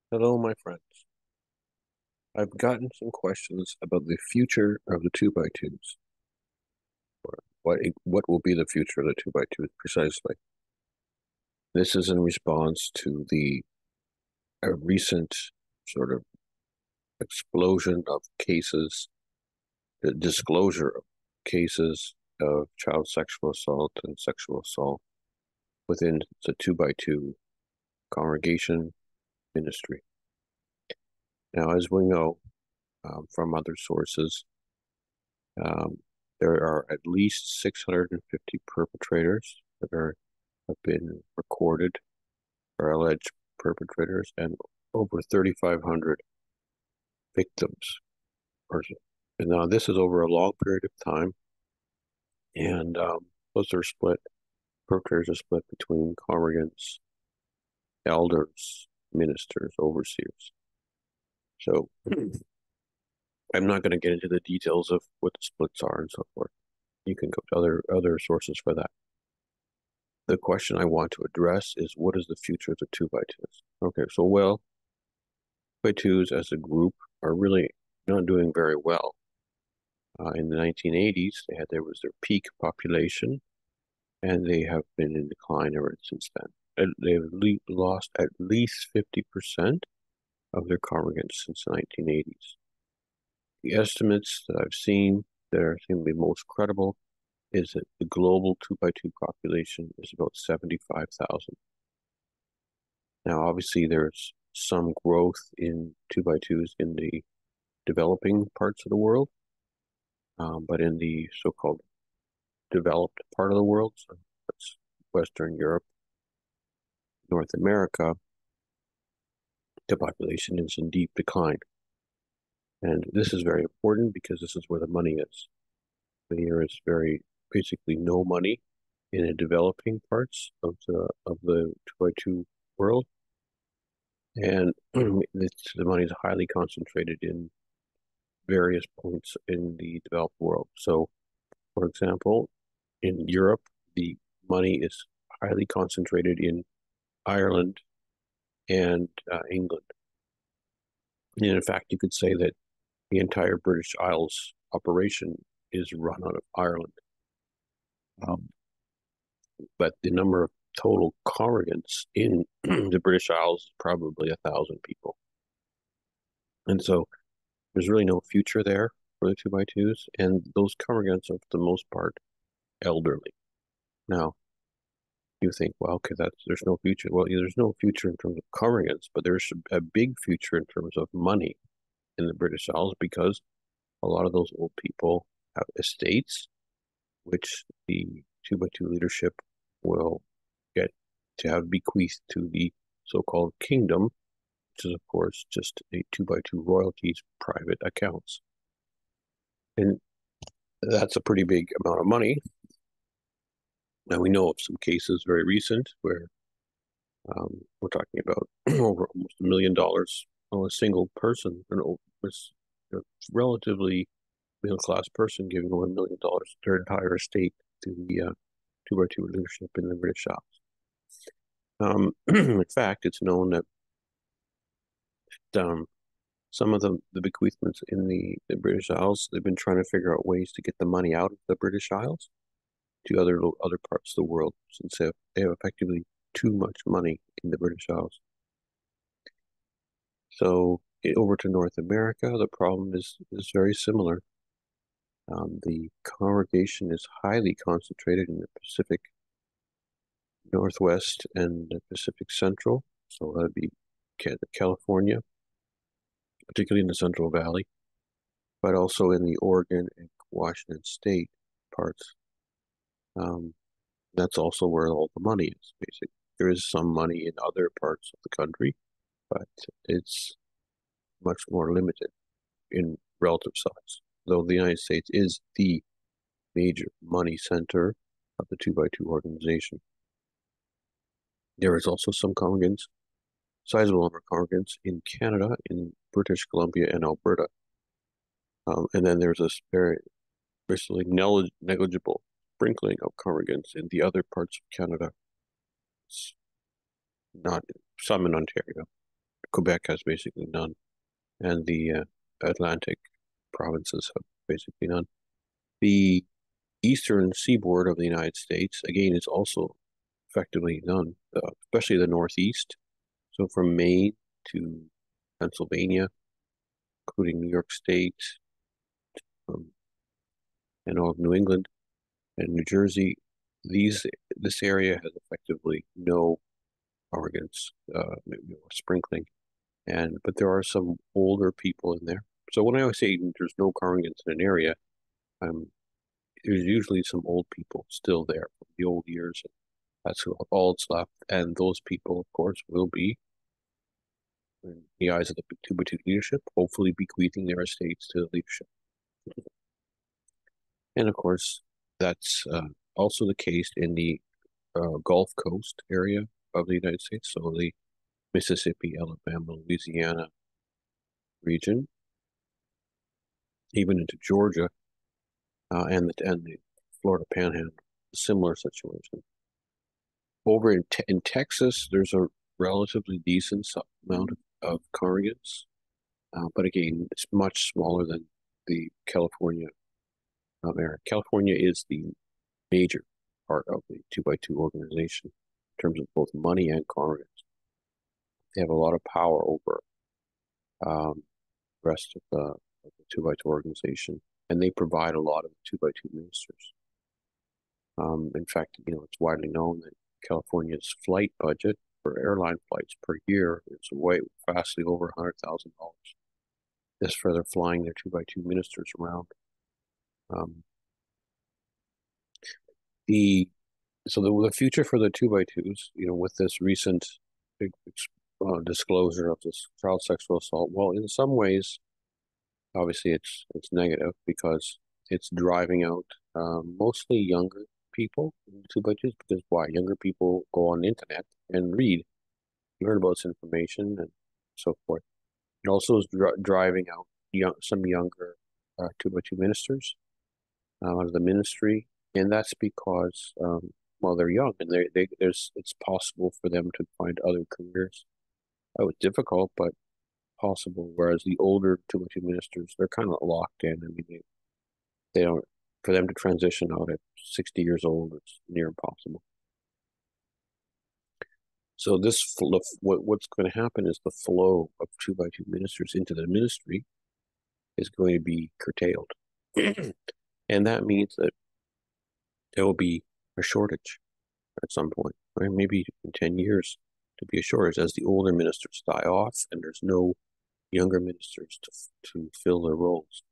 Hello, my friends. I've gotten some questions about the future of the 2 by 2s, or what will be the future of the 2 by 2s precisely. This is in response to the recent sort of explosion of cases, the disclosure of cases of child sexual assault and sexual assault within the 2 by 2 congregation ministry. Now, as we know from other sources, Um, there are at least 650 perpetrators that have been recorded or alleged perpetrators, and over 3,500 victims. Or, and now this is over a long period of time, and those are split. Perpetrators are split between congregants, elders, ministers, overseers. So I'm not going to get into the details of what the splits are and so forth. You can go to other sources for that. The question I want to address is what is the future of the 2 by 2s? Okay, so well, 2 by 2s as a group are really not doing very well. In the 1980s, there was their peak population, and they have been in decline ever since then. And they've lost at least 50% of their congregants since the 1980s. The estimates that I've seen that are seem to be most credible is that the global 2 by 2 population is about 75,000. Now, obviously, there's some growth in 2 by 2s in the developing parts of the world, but in the so-called developed part of the world, so that's Western Europe, North America, the population is in deep decline. And this is very important because this is where the money is. There is basically no money in the developing parts of the 2 by 2 world, and the money is highly concentrated in various points in the developed world. So, for example, in Europe, the money is highly concentrated in Ireland and England. And in fact, you could say that the entire British Isles operation is run out of Ireland. Um, but the number of total congregants in the British Isles is probably 1,000 people. And so there's really no future there for the 2 by 2s. And those congregants are, for the most part, elderly. Now, you think, well, okay, there's no future. Well, there's no future in terms of congregants, but there's a big future in terms of money in the British Isles because a lot of those old people have estates, which the 2 by 2 leadership will get to have bequeathed to the so-called kingdom, which is, of course, just a 2 by 2 royalties private accounts. And that's a pretty big amount of money. Now, we know of some cases very recent where we're talking about over almost $1 million on a single person, a relatively middle-class person giving away $1 million their entire estate to the 2 by 2 leadership in the British Isles. In fact, it's known that some of the bequeathments in the British Isles, they've been trying to figure out ways to get the money out of the British Isles to other parts of the world since they have effectively too much money in the British Isles. So over to North America, the problem is very similar. The congregation is highly concentrated in the Pacific Northwest and the Pacific Central. So that'd be California, particularly in the Central Valley, but also in the Oregon and Washington State parts. That's also where all the money is, basically. There is some money in other parts of the country, but it's much more limited in relative size. Though the United States is the major money center of the 2 by 2 organization. There is also some congregants, sizable number of congregants in Canada, in British Columbia, and Alberta. And then there's this very basically negligible sprinkling of congregants in the other parts of Canada. It's not some in Ontario. Quebec has basically none, and the Atlantic provinces have basically none. The eastern seaboard of the United States, again, is also effectively none, especially the Northeast. So from Maine to Pennsylvania, including New York State, um, and all of New England and New Jersey, this area has effectively no Oregon's sprinkling, but there are some older people in there. So when I always say there's no congregants in an area, um, there's usually some old people still there from the old years. That's all that's left, and those people, of course, will be, in the eyes of the 2x2 leadership, hopefully bequeathing their estates to the leadership. And of course, that's also the case in the Gulf Coast area of the United States, so the Mississippi, Alabama, Louisiana region, even into Georgia, and the Florida Panhandle, similar situation. Over in Texas, there's a relatively decent amount of congregants, but again, it's much smaller than the California area. California is the major part of the 2x2 organization in terms of both money and congregants. They have a lot of power over the rest of the 2x2 organization, and they provide a lot of 2x2 ministers. In fact, it's widely known that California's flight budget for airline flights per year is way vastly over $100,000 just for their flying their 2x2 ministers around. The future for the 2x2s, with this recent big disclosure of this child sexual assault, well, in some ways, obviously it's negative because it's driving out mostly younger people in 2x2s, because why? Younger people go on the internet and learn about this information and so forth. It also is driving out some younger 2x2 ministers out of the ministry, and that's because they're young and it's possible for them to find other careers. Oh, it's difficult, but possible. Whereas the older 2x2 ministers, they're kind of locked in. I mean, they don't, for them to transition out at 60 years old, it's near impossible. So what's going to happen is the flow of 2x2 ministers into the ministry is going to be curtailed. And that means that there will be a shortage at some point, right? Maybe in 10 years to be a shortage as the older ministers die off and there's no younger ministers to fill their roles.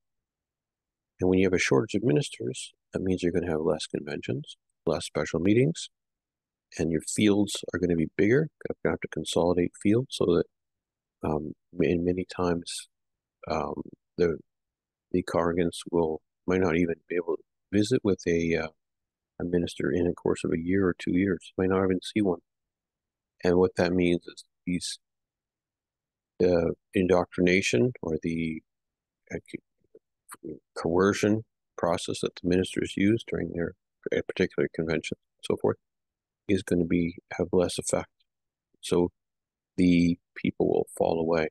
And when you have a shortage of ministers, that means you're going to have less conventions, less special meetings, and your fields are going to be bigger. You're going to have to consolidate fields so that in many times the congregants might not even be able to visit with a minister in a course of a year or 2 years. Might not even see one. And what that means is these indoctrination or the coercion process that the ministers use during their particular convention and so forth is going to have less effect. So the people will fall away.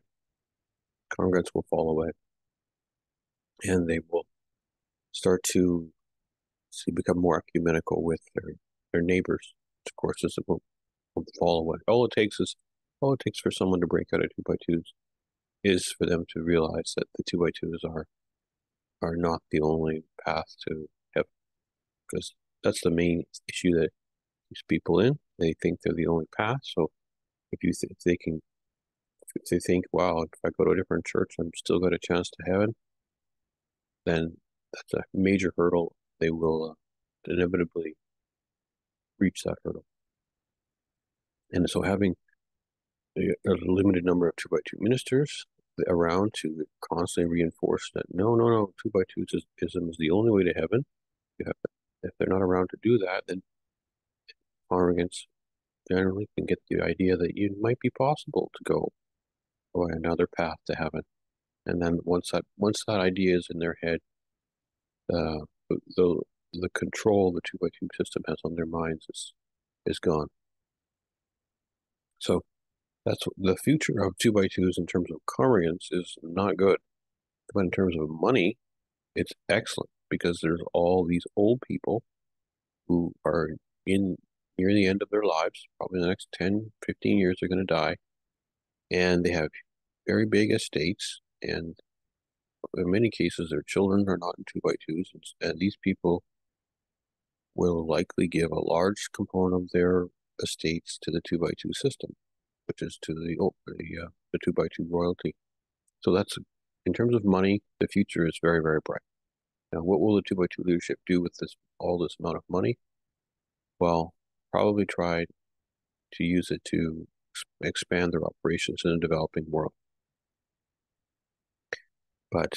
Congregants will fall away. And they will start to become more ecumenical with their neighbors. Of course, this will fall away. All it takes for someone to break out of 2x2s is for them to realize that the 2x2s are not the only path to heaven, because that's the main issue that these people in. They think they're the only path. So if they think, wow, if I go to a different church, I'm still got a chance to heaven, then that's a major hurdle. They will inevitably reach that hurdle. And so having a limited number of 2x2 ministers around to constantly reinforce that no, 2x2 ism is the only way to heaven. If they're not around to do that, then congregants generally can get the idea that it might be possible to go by another path to heaven. And then once that idea is in their head, the control the 2x2 system has on their minds is gone. So That's the future of two by twos in terms of congregants is not good. But in terms of money, it's excellent because there's all these old people who are in near the end of their lives, probably in the next 10, 15 years, they're going to die. And they have very big estates. And in many cases, their children are not in two by twos. And these people will likely give a large component of their estates to the two by two system, which is to the two by two royalty. So that's in terms of money, the future is very, very bright. Now, what will the two by two leadership do with all this amount of money? Well, probably try to use it to expand their operations in the developing world. But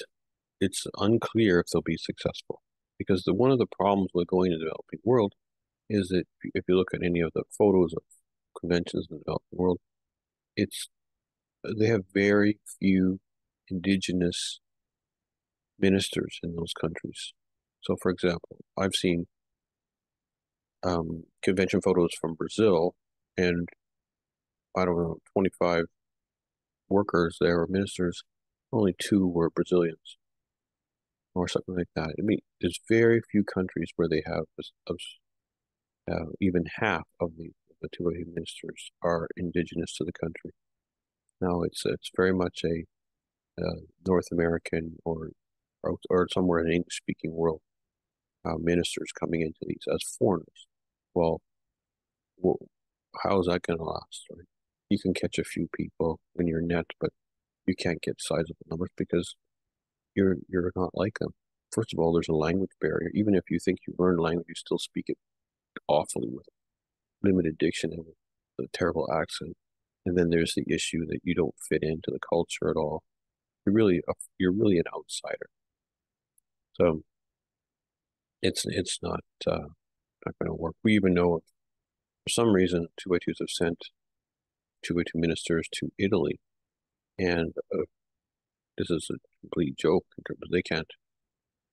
it's unclear if they'll be successful because one of the problems with going to the developing world is that if you look at any of the photos of conventions in the developing world, it's they have very few indigenous ministers in those countries. So, for example, I've seen convention photos from Brazil, and I don't know, 25 workers there or ministers, only two were Brazilians or something like that. I mean, there's very few countries where they have even half of the two ministers are indigenous to the country. Now it's very much a North American or somewhere in the English speaking world ministers coming into these as foreigners. Well, well how is that going to last? Right? You can catch a few people in your net, but you can't get sizable numbers because you're not like them. First of all, there's a language barrier. Even if you think you learn language, you still speak it awfully with limited diction and with a terrible accent. And then there's the issue that you don't fit into the culture at all. You're really an outsider. So it's not going to work. We even know for some reason two by twos have sent two by two ministers to Italy, and this is a complete joke in terms of they can't.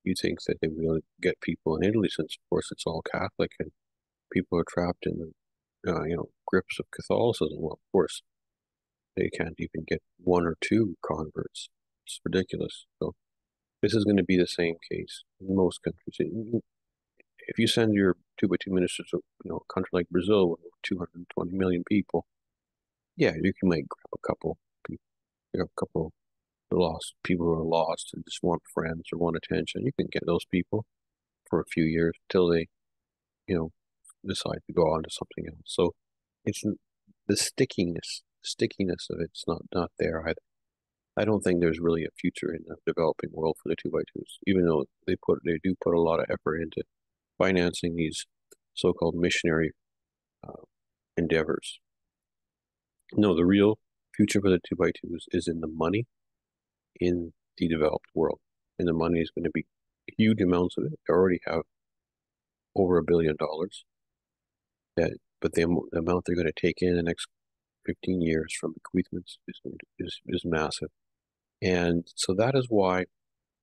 You think that they will get people in Italy since, of course, it's all Catholic and people are trapped in the grips of Catholicism. Well, of course, they can't even get one or two converts. It's ridiculous. So this is going to be the same case in most countries. If you send your two by two ministers to a country like Brazil with 220 million people, yeah, you can might grab a couple people, a couple lost people who are lost and just want friends or want attention. You can get those people for a few years until they, you know, decide to go on to something else. So it's the stickiness of it's not there either. I don't think there's really a future in the developing world for the two by twos, even though they do put a lot of effort into financing these so-called missionary uh, endeavors. No, the real future for the two by twos is in the money in the developed world, and the money is going to be huge amounts of it. They already have over $1 billion. But the amount they're going to take in the next 15 years from bequeathments is massive. And so that is why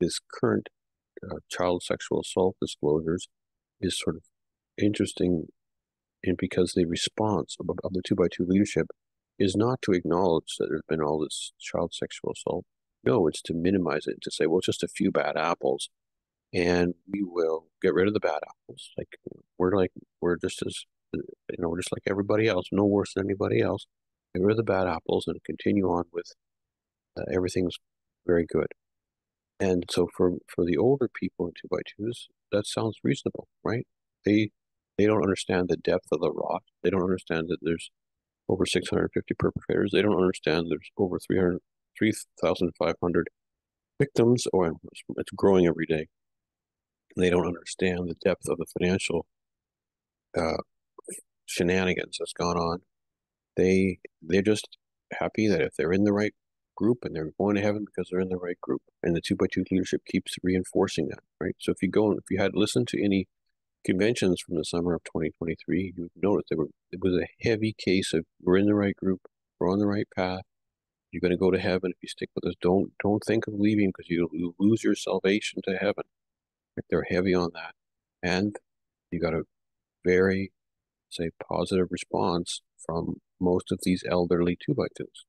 this current child sexual assault disclosures is sort of interesting, and because the response of the two by two leadership is not to acknowledge that there's been all this child sexual assault. No, it's to minimize it, to say, well, just a few bad apples, and we will get rid of the bad apples. We're just as just like everybody else, no worse than anybody else. Get rid of the bad apples and continue on with everything's very good. And so for the older people in two by twos, that sounds reasonable, right? They they don't understand the depth of the rot. They don't understand that there's over 650 perpetrators. They don't understand there's over 3,500 victims, or it's growing every day. They don't understand the depth of the financial uh, shenanigans that's gone on. They're just happy that if they're in the right group and they're going to heaven because they're in the right group. And the two by two leadership keeps reinforcing that, right? So if you had listened to any conventions from the summer of 2023, you would notice it was a heavy case of we're in the right group, we're on the right path. You're going to go to heaven if you stick with us. Don't think of leaving because you'll lose your salvation to heaven. They're heavy on that, and you got a very, say, positive response from most of these elderly two by twos.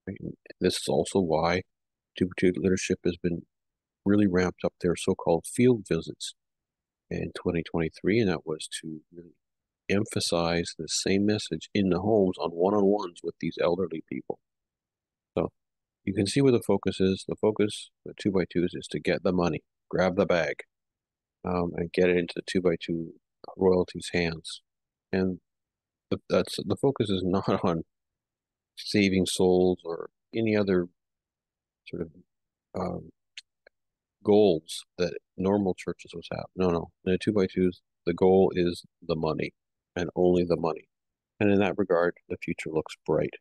Right? And this is also why two by two leadership has been really ramped up their so-called field visits in 2023, and that was to really emphasize the same message in the homes on one-on-ones with these elderly people. So you can see where the focus is. The focus, the two by twos, is to get the money, grab the bag, and get it into the two by two royalties' hands. And that's the focus is not on saving souls or any other sort of um, goals that normal churches would have. No, no. In the two by twos, the goal is the money and only the money. And in that regard, the future looks bright.